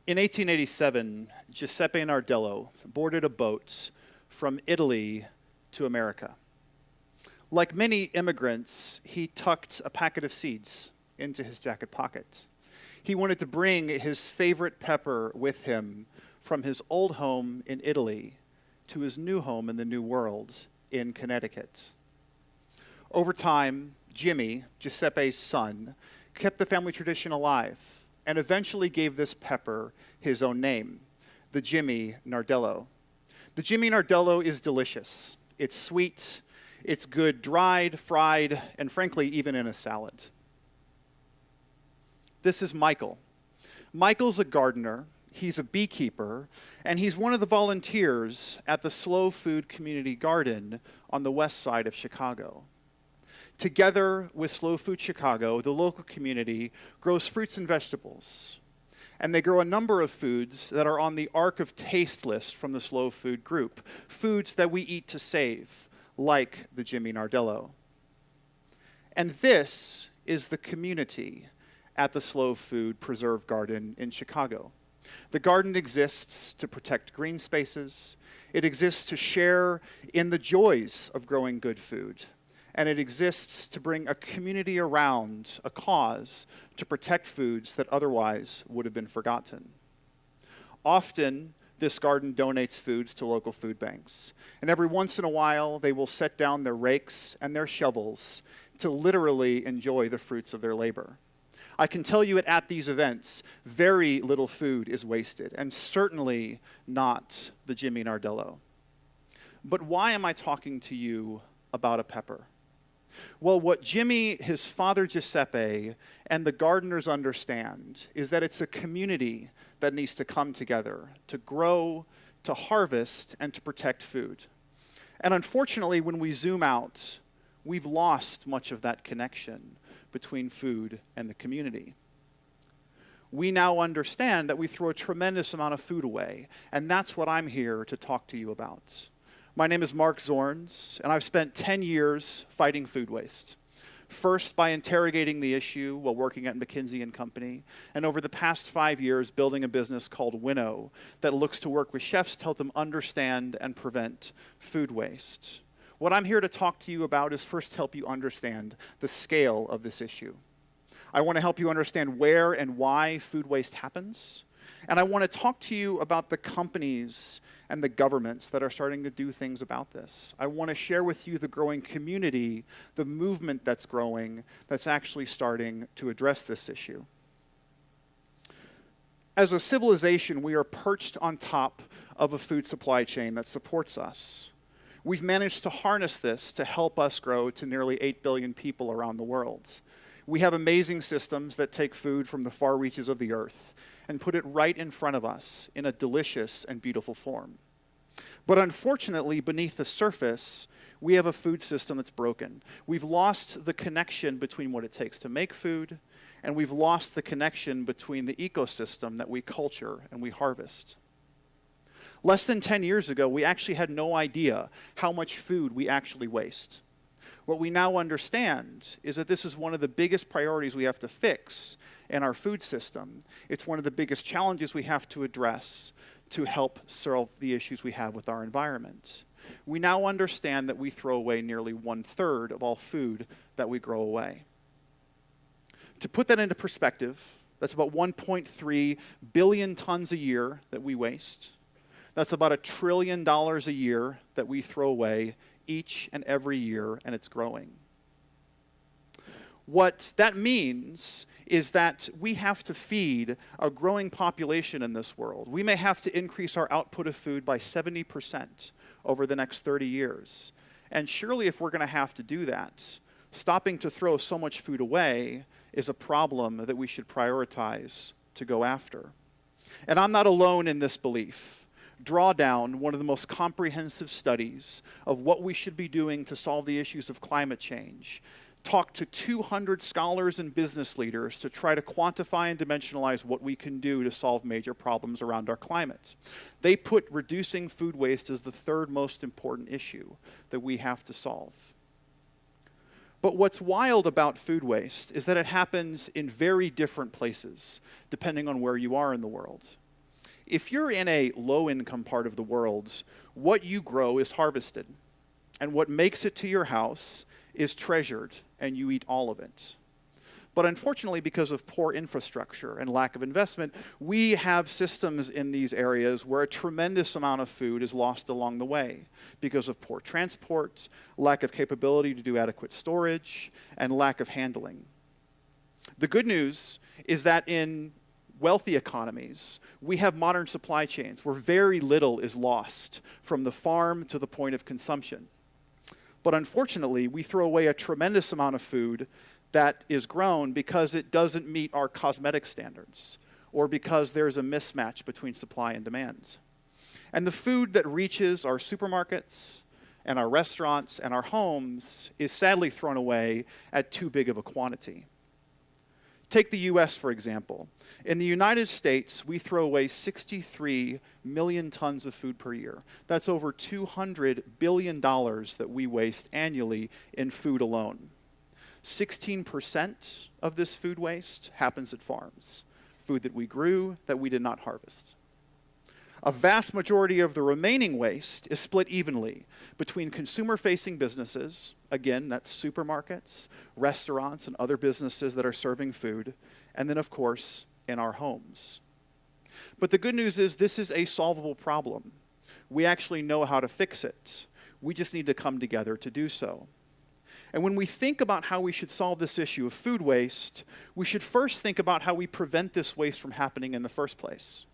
In 1887, Giuseppe Nardello boarded a boat from Italy to America. Like many immigrants, he tucked a packet of seeds into his jacket pocket. He wanted to bring his favorite pepper with him from his old home in Italy to his new home in the New World in Connecticut. Over time, Jimmy, Giuseppe's son, kept the family tradition alive and eventually gave this pepper his own name, the Jimmy Nardello. The Jimmy Nardello is delicious. It's sweet, it's good dried, fried, and frankly, even in a salad. This is Michael. Michael's a gardener, he's a beekeeper, and he's one of the volunteers at the Slow Food Community Garden on the west side of Chicago. Together with Slow Food Chicago, the local community grows fruits and vegetables. And they grow a number of foods that are on the Arc of Taste list from the Slow Food group, foods that we eat to save, like the Jimmy Nardello. And this is the community at the Slow Food Preserve Garden in Chicago. The garden exists to protect green spaces. It exists to share in the joys of growing good food. And it exists to bring a community around a cause to protect foods that otherwise would have been forgotten. Often, this garden donates foods to local food banks. And every once in a while, they will set down their rakes and their shovels to literally enjoy the fruits of their labor. I can tell you at these events, very little food is wasted, and certainly not the Jimmy Nardello. But why am I talking to you about a pepper? Well, what Jimmy, his father Giuseppe, and the gardeners understand is that it's a community that needs to come together to grow, to harvest, and to protect food. And unfortunately, when we zoom out, we've lost much of that connection between food and the community. We now understand that we throw a tremendous amount of food away, and that's what I'm here to talk to you about. My name is Marc Zornes, and I've spent 10 years fighting food waste. First, by interrogating the issue while working at McKinsey & Company, and over the past 5 years, building a business called Winnow that looks to work with chefs to help them understand and prevent food waste. What I'm here to talk to you about is first help you understand the scale of this issue. I want to help you understand where and why food waste happens, and I want to talk to you about the companies and the governments that are starting to do things about this. I want to share with you the growing community, the movement that's growing, that's actually starting to address this issue. As a civilization, we are perched on top of a food supply chain that supports us. We've managed to harness this to help us grow to nearly 8 billion people around the world. We have amazing systems that take food from the far reaches of the earth and put it right in front of us in a delicious and beautiful form. But unfortunately, beneath the surface, we have a food system that's broken. We've lost the connection between what it takes to make food, and we've lost the connection between the ecosystem that we culture and we harvest. Less than 10 years ago, we actually had no idea how much food we actually waste. What we now understand is that this is one of the biggest priorities we have to fix in our food system. It's one of the biggest challenges we have to address to help solve the issues we have with our environment. We now understand that we throw away nearly 1/3 of all food that we grow away. To put that into perspective, that's about 1.3 billion tons a year that we waste. That's about $1 trillion a year that we throw away each and every year, and it's growing. What that means is that we have to feed a growing population in this world. We may have to increase our output of food by 70% over the next 30 years. And surely if we're going to have to do that, stopping to throw so much food away is a problem that we should prioritize to go after. And I'm not alone in this belief. Drawdown, one of the most comprehensive studies of what we should be doing to solve the issues of climate change, talked to 200 scholars and business leaders to try to quantify and dimensionalize what we can do to solve major problems around our climate. They put reducing food waste as the third most important issue that we have to solve. But what's wild about food waste is that it happens in very different places, depending on where you are in the world. If you're in a low-income part of the world, what you grow is harvested, and what makes it to your house is treasured, and you eat all of it. But unfortunately, because of poor infrastructure and lack of investment, we have systems in these areas where a tremendous amount of food is lost along the way because of poor transport, lack of capability to do adequate storage, and lack of handling. The good news is that in wealthy economies, we have modern supply chains where very little is lost from the farm to the point of consumption. But unfortunately, we throw away a tremendous amount of food that is grown because it doesn't meet our cosmetic standards or because there's a mismatch between supply and demand. And the food that reaches our supermarkets and our restaurants and our homes is sadly thrown away at too big of a quantity. Take the US, for example. In the United States, we throw away 63 million tons of food per year. That's over $200 billion that we waste annually in food alone. 16% of this food waste happens at farms, food that we grew that we did not harvest. A vast majority of the remaining waste is split evenly between consumer-facing businesses, again, that's supermarkets, restaurants, and other businesses that are serving food, and then, of course, in our homes. But the good news is this is a solvable problem. We actually know how to fix it. We just need to come together to do so. And when we think about how we should solve this issue of food waste, we should first think about how we prevent this waste from happening in the first place.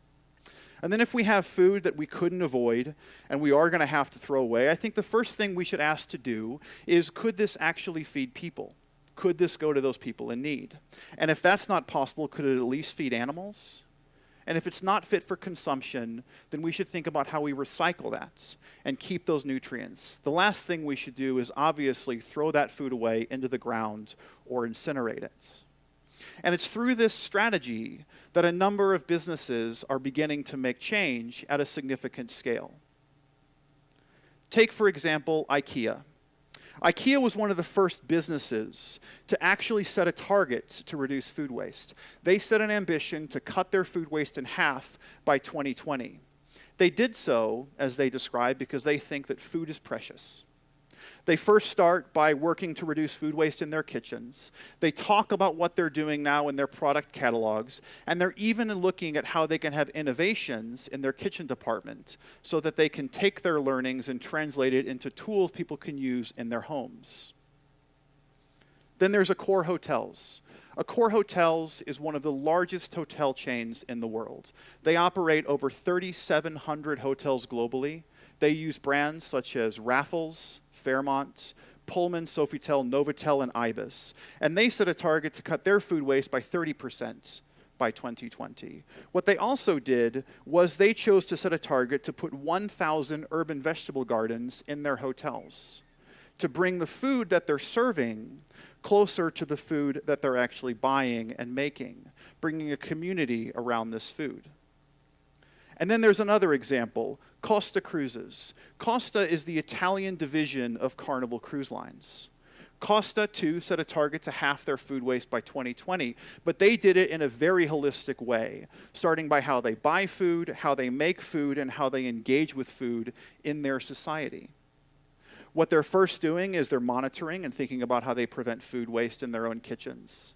And then if we have food that we couldn't avoid and we are going to have to throw away, I think the first thing we should ask to do is, could this actually feed people? Could this go to those people in need? And if that's not possible, could it at least feed animals? And if it's not fit for consumption, then we should think about how we recycle that and keep those nutrients. The last thing we should do is obviously throw that food away into the ground or incinerate it. And it's through this strategy that a number of businesses are beginning to make change at a significant scale. Take, for example, IKEA. IKEA was one of the first businesses to actually set a target to reduce food waste. They set an ambition to cut their food waste in half by 2020. They did so, as they describe, because they think that food is precious. They first start by working to reduce food waste in their kitchens. They talk about what they're doing now in their product catalogs, and they're even looking at how they can have innovations in their kitchen department so that they can take their learnings and translate it into tools people can use in their homes. Then there's Accor Hotels. Accor Hotels is one of the largest hotel chains in the world. They operate over 3,700 hotels globally. They use brands such as Raffles, Fairmont, Pullman, Sofitel, Novotel, and Ibis. And they set a target to cut their food waste by 30% by 2020. What they also did was they chose to set a target to put 1,000 urban vegetable gardens in their hotels to bring the food that they're serving closer to the food that they're actually buying and making, bringing a community around this food. And then there's another example, Kosta Cruises. Kosta is the Italian division of Carnival Cruise Lines. Kosta, too, set a target to halve their food waste by 2020, but they did it in a very holistic way, starting by how they buy food, how they make food, and how they engage with food in their society. What they're first doing is they're monitoring and thinking about how they prevent food waste in their own kitchens.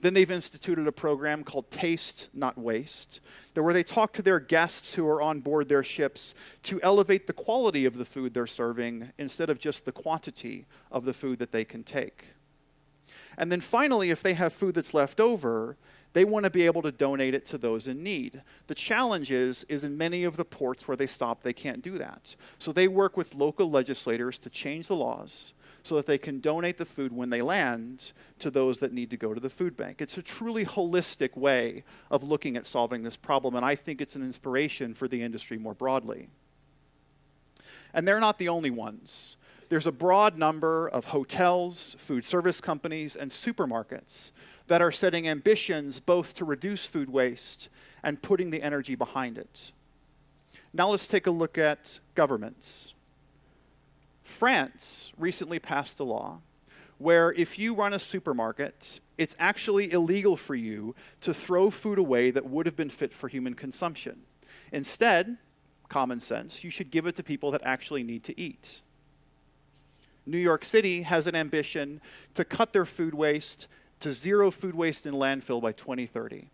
Then they've instituted a program called Taste, Not Waste, where they talk to their guests who are on board their ships to elevate the quality of the food they're serving instead of just the quantity of the food that they can take. And then finally, if they have food that's left over, they want to be able to donate it to those in need. The challenge is in many of the ports where they stop, they can't do that. So they work with local legislators to change the laws so that they can donate the food when they land to those that need to go to the food bank. It's a truly holistic way of looking at solving this problem, and I think it's an inspiration for the industry more broadly. And they're not the only ones. There's a broad number of hotels, food service companies, and supermarkets that are setting ambitions both to reduce food waste and putting the energy behind it. Now let's take a look at governments. France recently passed a law where if you run a supermarket, it's actually illegal for you to throw food away that would have been fit for human consumption. Instead, common sense, you should give it to people that actually need to eat. New York City has an ambition to cut their food waste to zero food waste in landfill by 2030.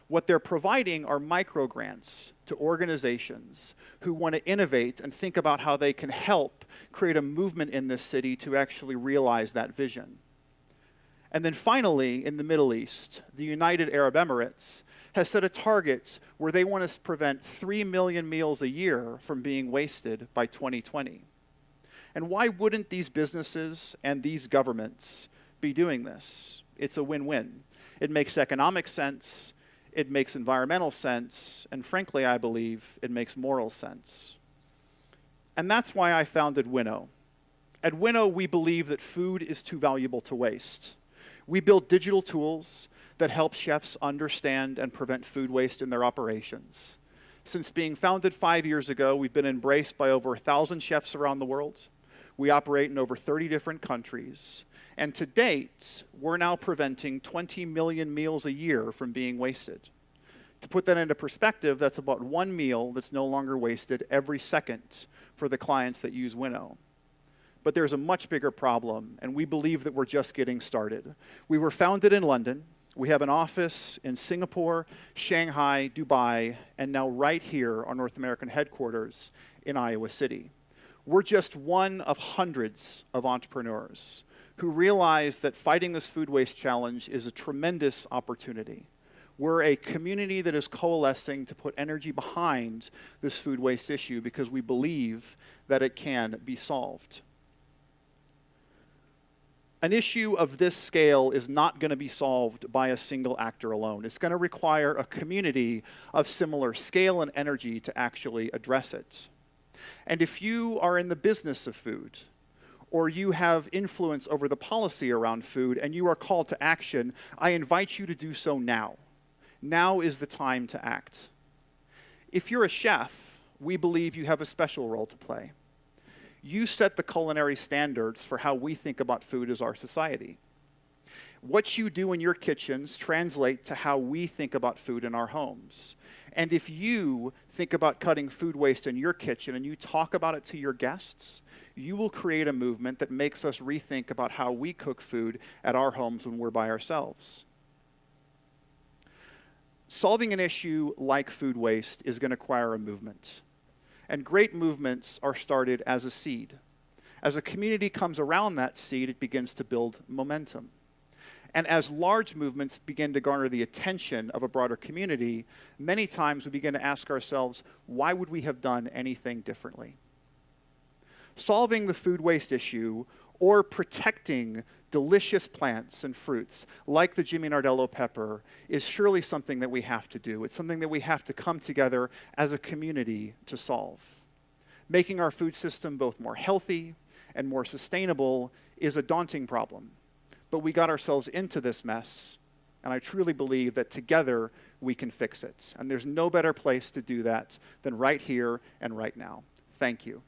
What they're providing are micro-grants to organizations who want to innovate and think about how they can help create a movement in this city to actually realize that vision. And then finally, in the Middle East, the United Arab Emirates has set a target where they want to prevent 3 million meals a year from being wasted by 2020. And why wouldn't these businesses and these governments be doing this? It's a win-win. It makes economic sense, it makes environmental sense, and frankly, I believe it makes moral sense. And that's why I founded Winnow. At Winnow, we believe that food is too valuable to waste. We build digital tools that help chefs understand and prevent food waste in their operations. Since being founded 5 years ago, we've been embraced by over 1,000 chefs around the world. We operate in over 30 different countries. And to date, we're now preventing 20 million meals a year from being wasted. To put that into perspective, that's about 1 meal that's no longer wasted every second for the clients that use Winnow. But there's a much bigger problem, and we believe that we're just getting started. We were founded in London. We have an office in Singapore, Shanghai, Dubai, and now right here, our North American headquarters in Iowa City. We're just one of hundreds of entrepreneurs who realize that fighting this food waste challenge is a tremendous opportunity. We're a community that is coalescing to put energy behind this food waste issue because we believe that it can be solved. An issue of this scale is not going to be solved by a single actor alone. It's going to require a community of similar scale and energy to actually address it. And if you are in the business of food, or you have influence over the policy around food, and you are called to action, I invite you to do so now. Now is the time to act. If you're a chef, we believe you have a special role to play. You set the culinary standards for how we think about food as our society. What you do in your kitchens translate to how we think about food in our homes. And if you think about cutting food waste in your kitchen and you talk about it to your guests, you will create a movement that makes us rethink about how we cook food at our homes when we're by ourselves. Solving an issue like food waste is going to require a movement. And great movements are started as a seed. As a community comes around that seed, it begins to build momentum. And as large movements begin to garner the attention of a broader community, many times we begin to ask ourselves, why would we have done anything differently? Solving the food waste issue or protecting delicious plants and fruits like the Jimmy Nardello pepper is surely something that we have to do. It's something that we have to come together as a community to solve. Making our food system both more healthy and more sustainable is a daunting problem. But we got ourselves into this mess, and I truly believe that together we can fix it. And there's no better place to do that than right here and right now. Thank you.